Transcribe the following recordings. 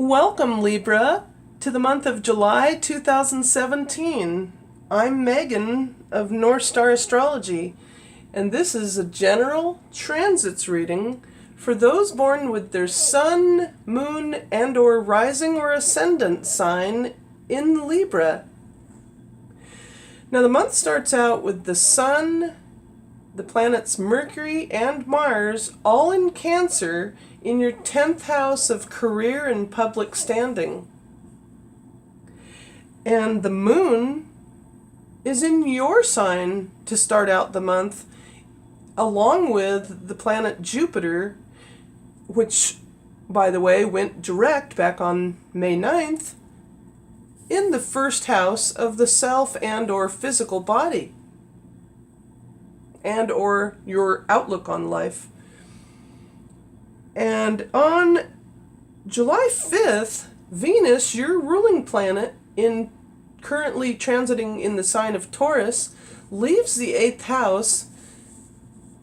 Welcome, Libra, to the month of July 2017. I'm Megan of North Star Astrology, and this is a general transits reading for those born with their sun, moon, and or rising or ascendant sign in Libra. Now the month starts out with the sun, the planets Mercury and Mars all in Cancer in your 10th house of career and public standing. And the moon is in your sign to start out the month, along with the planet Jupiter, which, by the way, went direct back on May 9th, in the first house of the self and or physical body, and or your outlook on life. And on July 5th, Venus, your ruling planet, currently transiting in the sign of Taurus, leaves the 8th house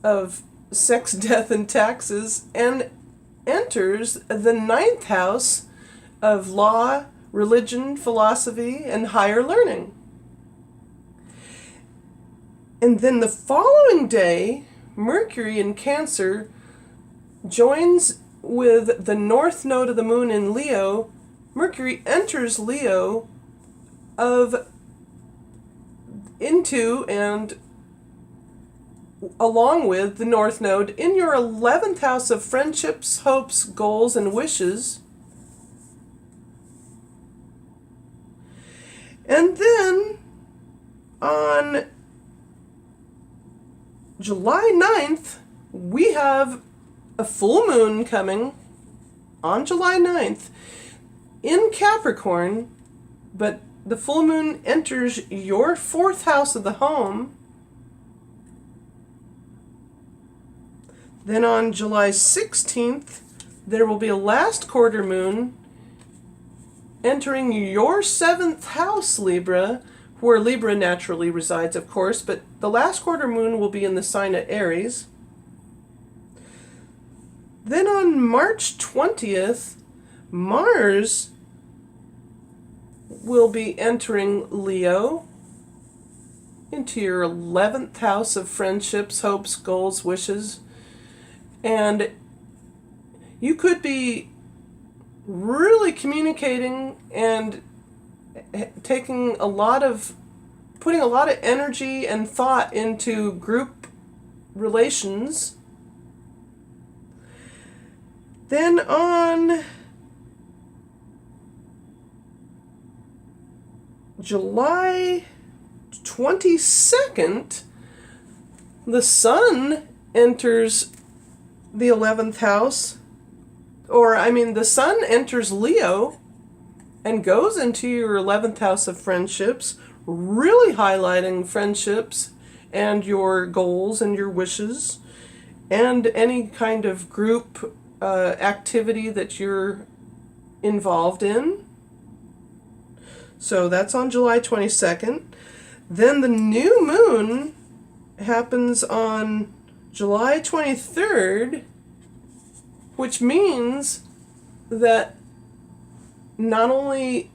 of sex, death, and taxes and enters the 9th house of law, religion, philosophy, and higher learning. And then the following day, Mercury in Cancer joins with the north node of the moon in Leo. Mercury enters Leo into and along with the north node in your 11th house of friendships, hopes, goals, and wishes. And then on July 9th, we have a full moon coming on July 9th in Capricorn, but the full moon enters your 4th house of the home. Then on July 16th, there will be a last quarter moon entering your 7th house, Libra, where Libra naturally resides, of course, but the last quarter moon will be in the sign of Aries. Then on March 20th, Mars will be entering Leo into your 11th house of friendships, hopes, goals, wishes. And you could be really communicating and putting a lot of energy and thought into group relations. Then on July 22nd, the sun enters the 11th house, the sun enters Leo and goes into your 11th house of friendships, really highlighting friendships and your goals and your wishes and any kind of group activity that you're involved in. So that's on July 22nd. Then the new moon happens on July 23rd, which means that not only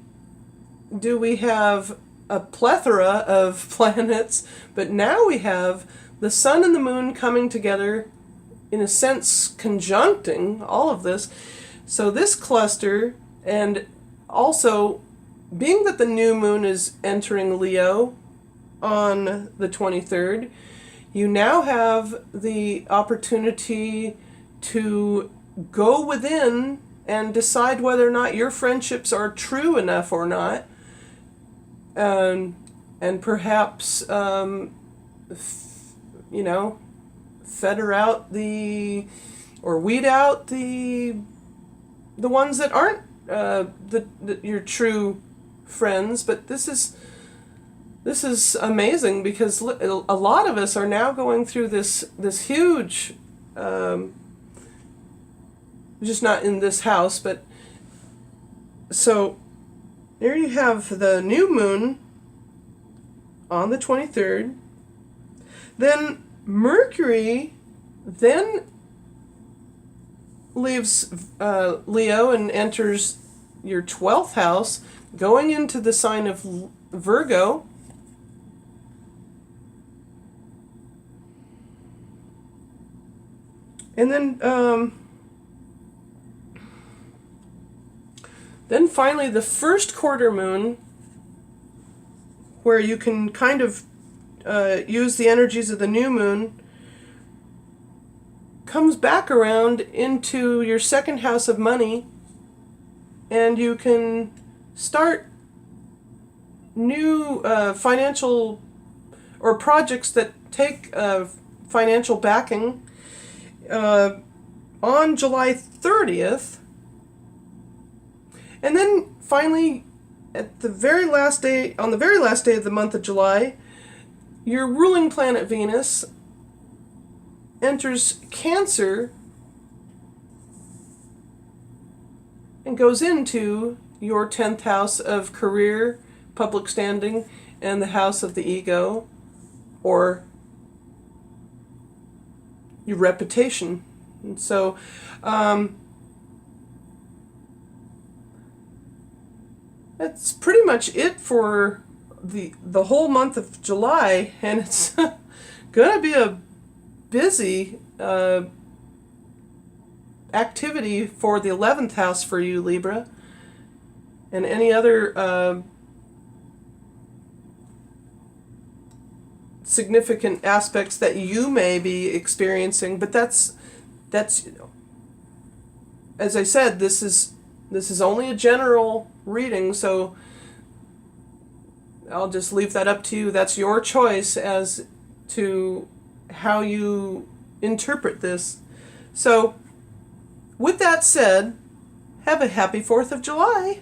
do we have a plethora of planets, but now we have the sun and the moon coming together, in a sense conjuncting all of this. So this cluster, and also being that the new moon is entering Leo on the 23rd, you now have the opportunity to go within and decide whether or not your friendships are true enough or not, and perhaps feather out weed out the ones that aren't your true friends. But this is amazing, because a lot of us are now going through this huge, just not in this house, but so there you have the new moon on the 23rd. Then Mercury then leaves Leo and enters your 12th house, going into the sign of Virgo. And then finally the first quarter moon, where you can kind of use the energies of the new moon, comes back around into your second house of money, and you can start new financial or projects that take financial backing on July 30th. And then finally, at the very last day, on the very last day of the month of July, your ruling planet Venus enters Cancer and goes into your 10th house of career, public standing, and the house of the ego, or your reputation. And so that's pretty much it for the whole month of July, and it's gonna be a busy activity for the 11th house for you, Libra, and any other significant aspects that you may be experiencing. But that's as I said, this is only a general reading, so I'll just leave that up to you. That's your choice as to how you interpret this. So with that said, have a happy 4th of July.